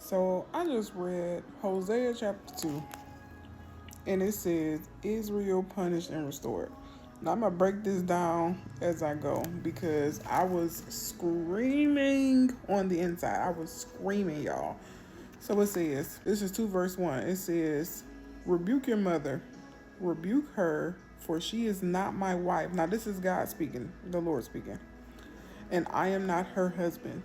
So I just read Hosea chapter 2, and it says, Israel punished and restored. Now I'm going to break this down as I go because I was screaming on the inside. I was screaming, y'all. So it says, this is 2 verse 1. It says, rebuke your mother, rebuke her, for she is not my wife. Now this is God speaking, the Lord speaking. And I am not her husband.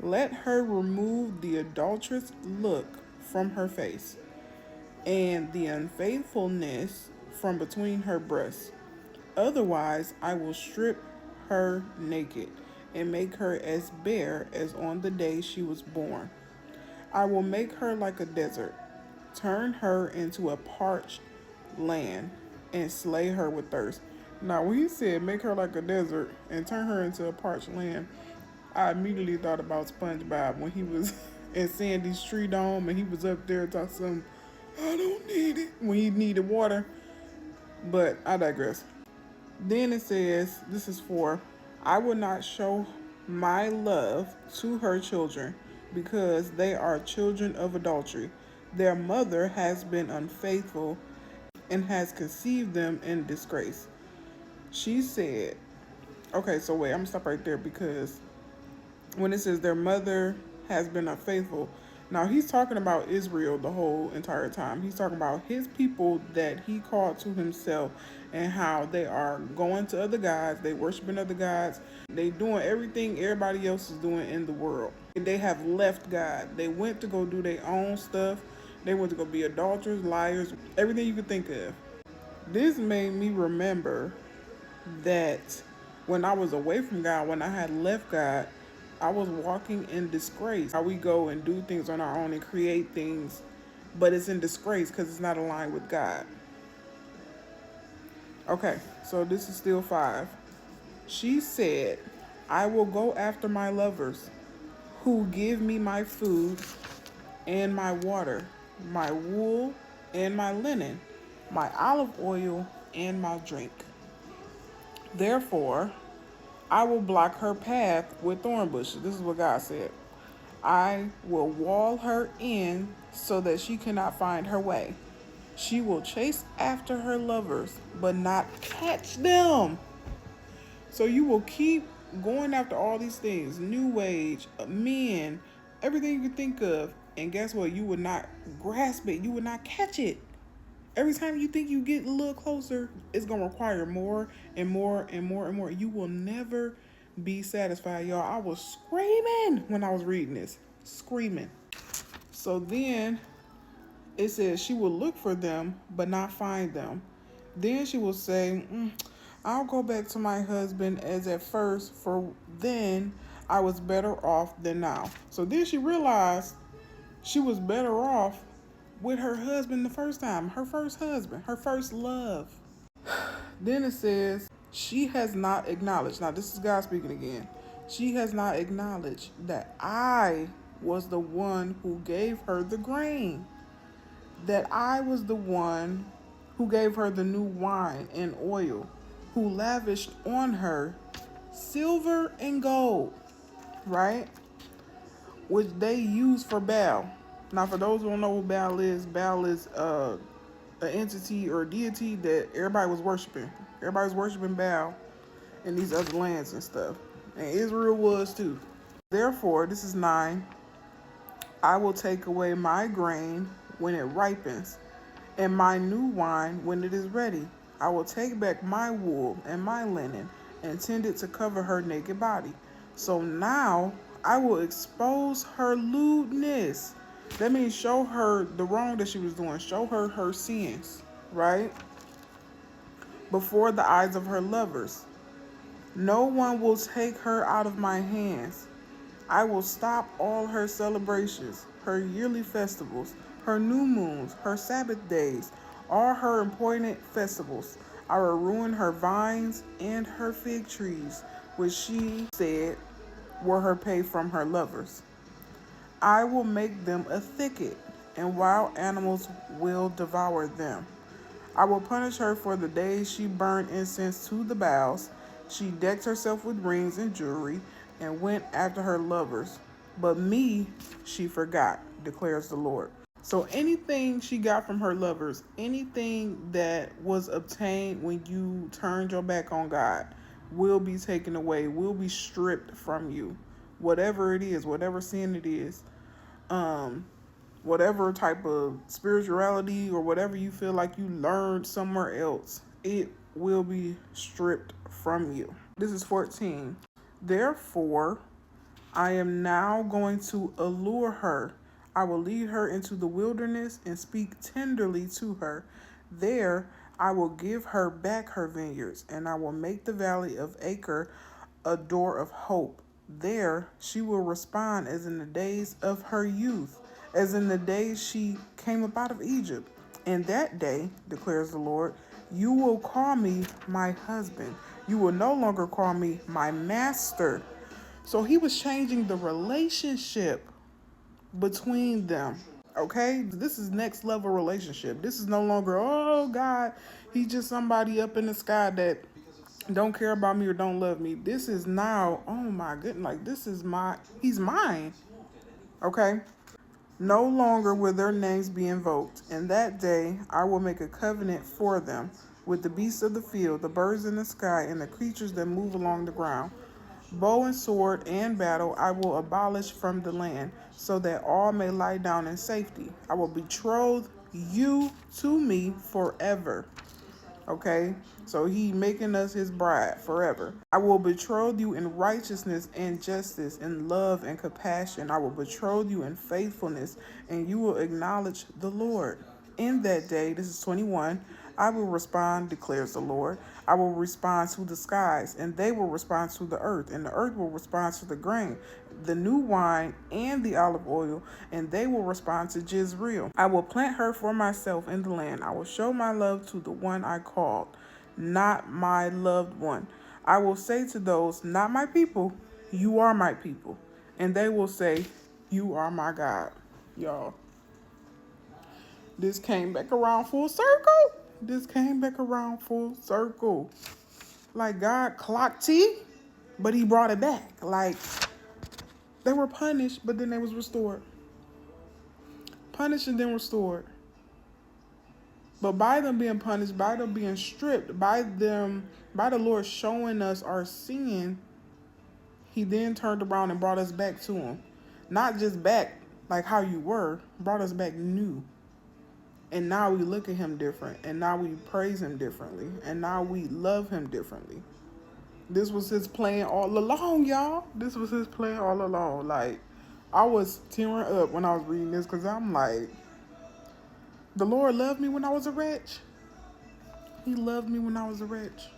Let her remove the adulterous look from her face, and the unfaithfulness from between her breasts. Otherwise, I will strip her naked and make her as bare as on the day she was born. I will make her like a desert, turn her into a parched land, and slay her with thirst. Now, when he said make her like a desert and turn her into a parched land, I immediately thought about SpongeBob when he was in Sandy's tree dome and he was up there talking some, I don't need it, when he needed water. But I digress. Then it says, this is 4, I will not show my love to her children because they are children of adultery. Their mother has been unfaithful and has conceived them in disgrace. She said, okay, so wait, I'm gonna stop right there because when it says their mother has been unfaithful, now he's talking about Israel the whole entire time. He's talking about his people that he called to himself and how they are going to other gods, they worshiping other gods, they doing everything everybody else is doing in the world. They have left God. They went to go do their own stuff. They went to go be adulterers, liars, everything you could think of. This made me remember that when I was away from God, when I had left God, I was walking in disgrace. How we go and do things on our own and create things, but it's in disgrace because it's not aligned with God. Okay, so this is still 5. She said, I will go after my lovers who give me my food and my water, my wool and my linen, my olive oil and my drink. Therefore, I will block her path with thorn bushes. This is what God said. I will wall her in so that she cannot find her way. She will chase after her lovers, but not catch them. So you will keep going after all these things, new age, men, everything you can think of. And guess what? You would not grasp it. You would not catch it. Every time you think you get a little closer, it's going to require more and more and more and more. You will never be satisfied, y'all. I was screaming when I was reading this. Screaming. So then it says she will look for them, but not find them. Then she will say, I'll go back to my husband as at first, for then I was better off than now. So then she realized she was better off with her husband the first time, her first husband, her first love. Then it says, she has not acknowledged. Now, this is God speaking again. She has not acknowledged that I was the one who gave her the grain, that I was the one who gave her the new wine and oil, who lavished on her silver and gold, right? Which they use for Baal. Now, for those who don't know what Baal is an entity or deity that everybody was worshiping. Everybody was worshiping Baal in these other lands and stuff. And Israel was too. Therefore, this is 9, I will take away my grain when it ripens, and my new wine when it is ready. I will take back my wool and my linen, intended to cover her naked body. So now I will expose her lewdness. That means show her the wrong that she was doing. Show her her sins, right? Before the eyes of her lovers. No one will take her out of my hands. I will stop all her celebrations, her yearly festivals, her new moons, her Sabbath days, all her appointed festivals. I will ruin her vines and her fig trees, which she said were her pay from her lovers. I will make them a thicket, and wild animals will devour them. I will punish her for the days she burned incense to the Baals. She decked herself with rings and jewelry and went after her lovers. but me she forgot, declares the Lord. So anything she got from her lovers, anything that was obtained when you turned your back on God, will be taken away, will be stripped from you. Whatever it is, whatever sin it is, um, whatever type of spirituality or whatever you feel like you learned somewhere else, it will be stripped from you. This is 14. Therefore, I am now going to allure her. I will lead her into the wilderness and speak tenderly to her. There I will give her back her vineyards, and I will make the valley of Acre a door of hope. There she will respond as in the days of her youth, as in the days she came up out of Egypt. In that day, declares the Lord, you will call me my husband. You will no longer call me my master. So he was changing the relationship between them. Okay? This is next level relationship. This is no longer, oh God, he's just somebody up in the sky that don't care about me or don't love me. This is now, oh my goodness, like he's mine. Okay? No longer will their names be invoked. In that day, I will make a covenant for them with the beasts of the field, the birds in the sky, and the creatures that move along the ground. Bow and sword and battle I will abolish from the land, so that all may lie down in safety. I will betroth you to me forever. Okay, so he making us his bride forever. I will betroth you in righteousness and justice, in love and compassion. I will betroth you in faithfulness, and you will acknowledge the Lord. In that day, this is 21, I will respond, declares the Lord. I will respond to the skies, and they will respond to the earth, and the earth will respond to the grain, the new wine, and the olive oil, and they will respond to Jezreel. I will plant her for myself in the land. I will show my love to the one I called, not my loved one. I will say to those, not my people, you are my people. And they will say, you are my God. Y'all, this came back around full circle. This came back around full circle. Like God clocked T, but he brought it back. Like they were punished, but then they was restored. Punished and then restored. But by them being punished, by them being stripped, by the Lord showing us our sin, he then turned around and brought us back to him. Not just back like how you were, brought us back new. And now we look at him different. And now we praise him differently. And now we love him differently. This was his plan all along, y'all. This was his plan all along. Like, I was tearing up when I was reading this because I'm like, the Lord loved me when I was a wretch. He loved me when I was a wretch.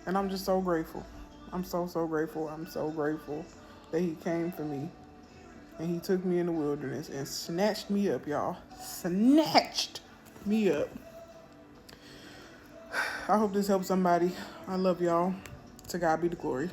And I'm just so grateful. I'm so grateful. I'm so grateful that he came for me. And he took me in the wilderness and snatched me up, y'all. Snatched me up. I hope this helps somebody. I love y'all. To God be the glory.